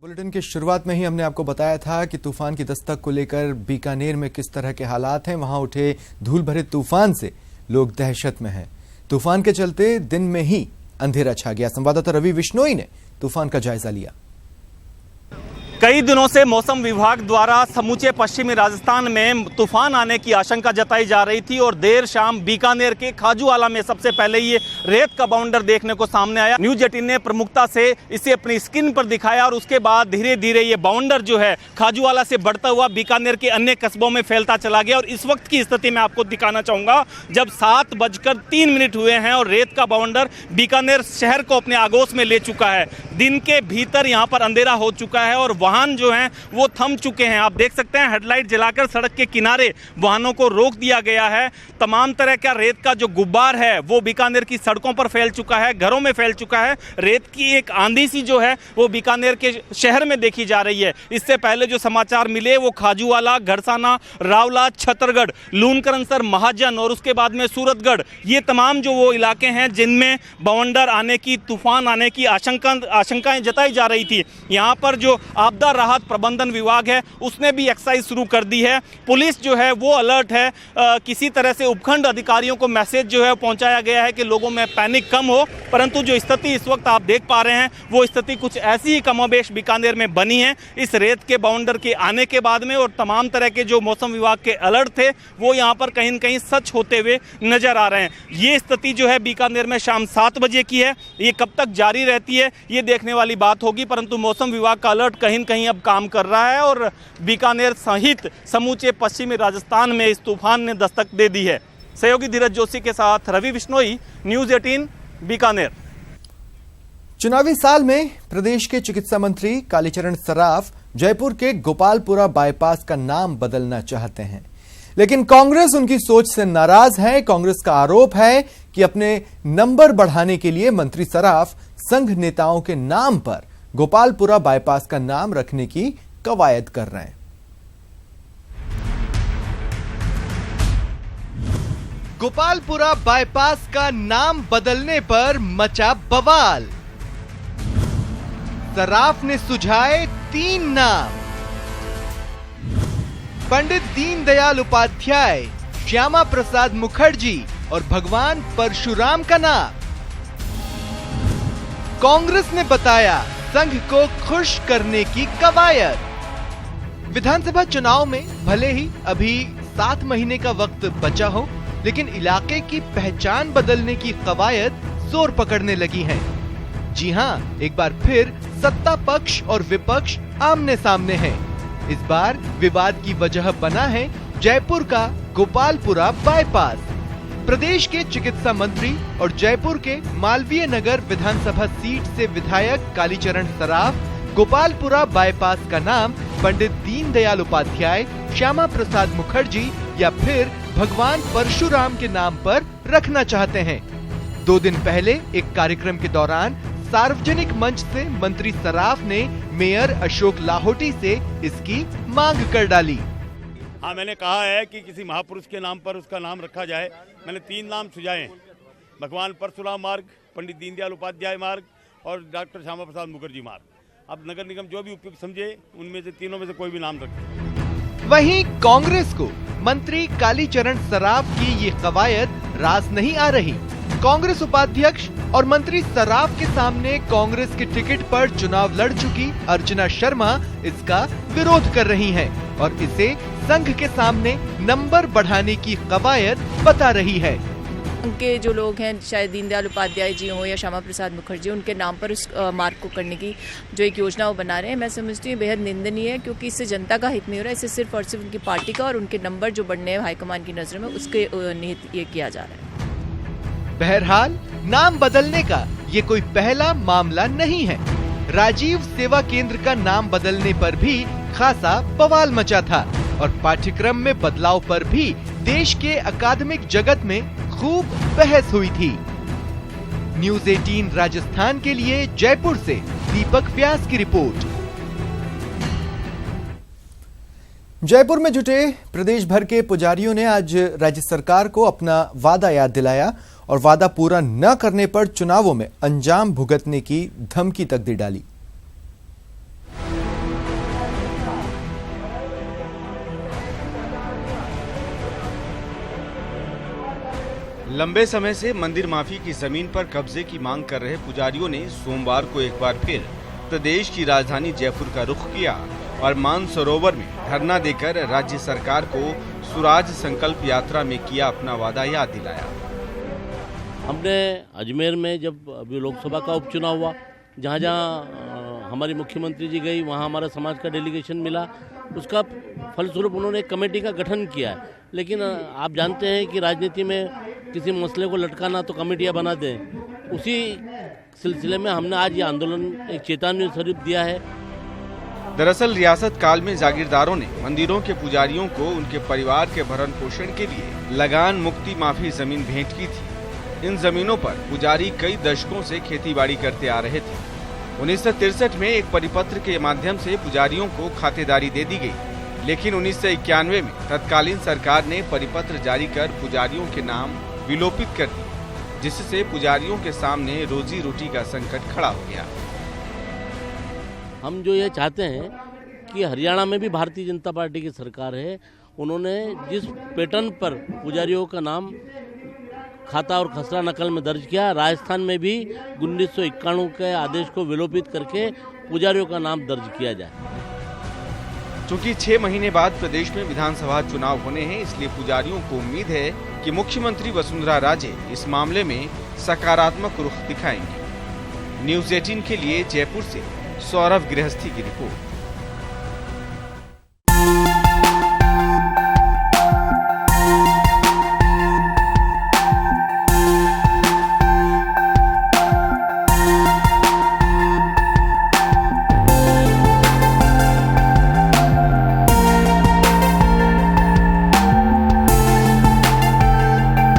Bulletin की शुरुआत में ही हमने आपको बताया था कि तूफान की दस्तक को लेकर बीकानेर में किस तरह के हालात हैं। वहां उठे धूल भरे तूफान से लोग दहशत में हैं। तूफान के चलते दिन में ही अंधेरा छा गया। संवाददाता रवि बिश्नोई ने तूफान का जायजा लिया। कई दिनों से मौसम विभाग द्वारा समूचे पश्चिमी राजस्थान में तूफान आने की आशंका जताई जा रही थी और देर शाम बीकानेर के खाजूवाला में सबसे पहले ये रेत का बाउंडर देखने को सामने आया। न्यूज 18 ने प्रमुखता से इसे अपनी स्क्रीन पर दिखाया और उसके बाद धीरे धीरे ये बाउंडर जो है खाजूवाला से बढ़ता हुआ बीकानेर के अन्य कस्बों में फैलता चला गया। और इस वक्त की स्थिति मैं आपको दिखाना चाहूँगा जब 7:03 हुए हैं और रेत का बाउंडर बीकानेर शहर को अपने आगोश में ले चुका है। दिन के भीतर यहाँ पर अंधेरा हो चुका है और वाहन जो हैं वो थम चुके हैं। आप देख सकते हैं हेडलाइट जलाकर सड़क के किनारे वाहनों को रोक दिया गया है। तमाम तरह का रेत का जो गुब्बार है वो बीकानेर की सड़कों पर फैल चुका है, घरों में फैल चुका है। रेत की एक आंधी सी जो है वो बीकानेर के शहर में देखी जा रही है। इससे पहले जो समाचार मिले वो खाजूवाला, घरसाना, रावला, छतरगढ़, लूनकरनसर, महाजन और उसके बाद में सूरतगढ़, ये तमाम जो वो इलाके हैं जिनमें बवंडर आने की, तूफान आने की आशंकाएं जताई जा रही थी। यहाँ पर जो आपदा राहत प्रबंधन विभाग है उसने भी एक्सरसाइज शुरू कर दी है। पुलिस जो है वो अलर्ट है। किसी तरह से उपखंड अधिकारियों को मैसेज जो है पहुंचाया गया है कि लोगों में पैनिक कम हो, परंतु जो स्थिति इस वक्त आप देख पा रहे हैं वो स्थिति कुछ ऐसी ही कमोबेश बीकानेर में बनी है इस रेत के बाउंडर के आने के बाद में। और तमाम तरह के जो मौसम विभाग के अलर्ट थे वो यहाँ पर कहीं न कहीं सच होते हुए नजर आ रहे हैं। ये स्थिति जो है बीकानेर में शाम 7 बजे की है। ये कब तक जारी रहती है ये देखने वाली बात होगी, परंतु मौसम विभाग का अलर्ट कहीं न कहीं अब काम कर रहा है और बीकानेर सहित समूचे पश्चिमी राजस्थान में इस तूफान ने दस्तक दे दी है। सहयोगी धीरज जोशी के साथ रवि बिश्नोई, न्यूज 18 बीकानेर। चुनावी साल में प्रदेश के चिकित्सा मंत्री कालीचरण सराफ जयपुर के गोपालपुरा बाईपास का नाम बदलना चाहते हैं, लेकिन कांग्रेस उनकी सोच से नाराज है। कांग्रेस का आरोप है कि अपने नंबर बढ़ाने के लिए मंत्री सराफ संघ नेताओं के नाम पर गोपालपुरा बाईपास का नाम रखने की कवायद कर रहे हैं। गोपालपुरा बाईपास का नाम बदलने पर मचा बवाल। सराफ ने सुझाए 3 नाम: पंडित दीनदयाल उपाध्याय, श्यामा प्रसाद मुखर्जी और भगवान परशुराम का नाम। कांग्रेस ने बताया संघ को खुश करने की कवायद। विधानसभा चुनाव में भले ही अभी 7 महीने का वक्त बचा हो, लेकिन इलाके की पहचान बदलने की कवायद जोर पकड़ने लगी है। जी हां, एक बार फिर सत्ता पक्ष और विपक्ष आमने सामने हैं। इस बार विवाद की वजह बना है जयपुर का गोपालपुरा बाईपास। प्रदेश के चिकित्सा मंत्री और जयपुर के मालवीय नगर विधानसभा सीट से विधायक कालीचरण सराफ गोपालपुरा बाईपास का नाम पंडित दीनदयाल उपाध्याय, श्यामा प्रसाद मुखर्जी या फिर भगवान परशुराम के नाम पर रखना चाहते हैं। 2 दिन पहले एक कार्यक्रम के दौरान सार्वजनिक मंच से मंत्री सराफ ने मेयर अशोक लाहोटी से इसकी मांग कर डाली। हाँ, मैंने कहा है कि किसी महापुरुष के नाम पर उसका नाम रखा जाए। मैंने 3 नाम सुझाए: भगवान परशुराम मार्ग, पंडित दीनदयाल उपाध्याय मार्ग और डॉक्टर श्यामा प्रसाद मुखर्जी मार्ग। अब नगर निगम जो भी उपयुक्त समझे उनमें से तीनों में से कोई भी नाम रखे। वहीं कांग्रेस को मंत्री कालीचरण सराफ की ये कवायद रास नहीं आ रही। कांग्रेस उपाध्यक्ष और मंत्री सराफ के सामने कांग्रेस के टिकट पर चुनाव लड़ चुकी अर्चना शर्मा इसका विरोध कर रही हैं और इसे संघ के सामने नंबर बढ़ाने की कवायद बता रही है। उनके जो लोग हैं, शायद दीनदयाल उपाध्याय जी हो या श्यामा प्रसाद मुखर्जी, उनके नाम पर उस मार्ग को करने की जो एक योजना वो बना रहे हैं, मैं समझती हूँ बेहद निंदनीय है, क्योंकि इससे जनता का हित नहीं हो रहा है। इससे सिर्फ और सिर्फ उनकी पार्टी का और उनके नंबर जो बढ़ने हैं हाईकमान की नजर में, उसके निहित ये किया जा रहा है। बहरहाल नाम बदलने का ये कोई पहला मामला नहीं है। राजीव सेवा केंद्र का नाम बदलने पर भी खासा बवाल मचा था और पाठ्यक्रम में बदलाव पर भी देश के अकादमिक जगत में खूब बहस हुई थी। न्यूज 18 राजस्थान के लिए जयपुर से दीपक व्यास की रिपोर्ट। जयपुर में जुटे प्रदेश भर के पुजारियों ने आज राज्य सरकार को अपना वादा याद दिलाया और वादा पूरा न करने पर चुनावों में अंजाम भुगतने की धमकी तक दे डाली। लंबे समय से मंदिर माफी की जमीन पर कब्जे की मांग कर रहे पुजारियों ने सोमवार को एक बार फिर प्रदेश की राजधानी जयपुर का रुख किया और मानसरोवर में धरना देकर राज्य सरकार को सुराज संकल्प यात्रा में किया अपना वादा याद दिलाया। हमने अजमेर में जब अभी लोकसभा का उपचुनाव हुआ, जहाँ जहाँ हमारी मुख्यमंत्री जी गई वहाँ हमारा समाज का डेलीगेशन मिला, उसका फलस्वरूप उन्होंने एक कमेटी का गठन किया है। लेकिन आप जानते हैं कि राजनीति में किसी मसले को लटकाना तो कमेटियाँ बना दें। उसी सिलसिले में हमने आज ये आंदोलन एक चेतावनी स्वरूप दिया है। दरअसल रियासत काल में जागीरदारों ने मंदिरों के पुजारियों को उनके परिवार के भरण पोषण के लिए लगान मुक्ति माफी जमीन भेंट की थी। इन जमीनों पर पुजारी कई दशकों से खेतीबाड़ी करते आ रहे थे। 1963 में एक परिपत्र के माध्यम से पुजारियों को खातेदारी दे दी गई, लेकिन 1991 में तत्कालीन सरकार ने परिपत्र जारी कर पुजारियों के नाम विलोपित कर दिए, जिससे पुजारियों के सामने रोजी रोटी का संकट खड़ा हो गया। हम जो ये चाहते हैं कि हरियाणा में भी भारतीय जनता पार्टी की सरकार है, उन्होंने जिस पैटर्न पर पुजारियों का नाम खाता और खसरा नकल में दर्ज किया, राजस्थान में भी 1991 के आदेश को विलोपित करके पुजारियों का नाम दर्ज किया जाए। चूंकि 6 महीने बाद प्रदेश में विधानसभा चुनाव होने हैं, इसलिए पुजारियों को उम्मीद है कि मुख्यमंत्री वसुंधरा राजे इस मामले में सकारात्मक रुख दिखाएंगे। न्यूज़ 18 के लिए जयपुर से सौरभ गृहस्थी की रिपोर्ट।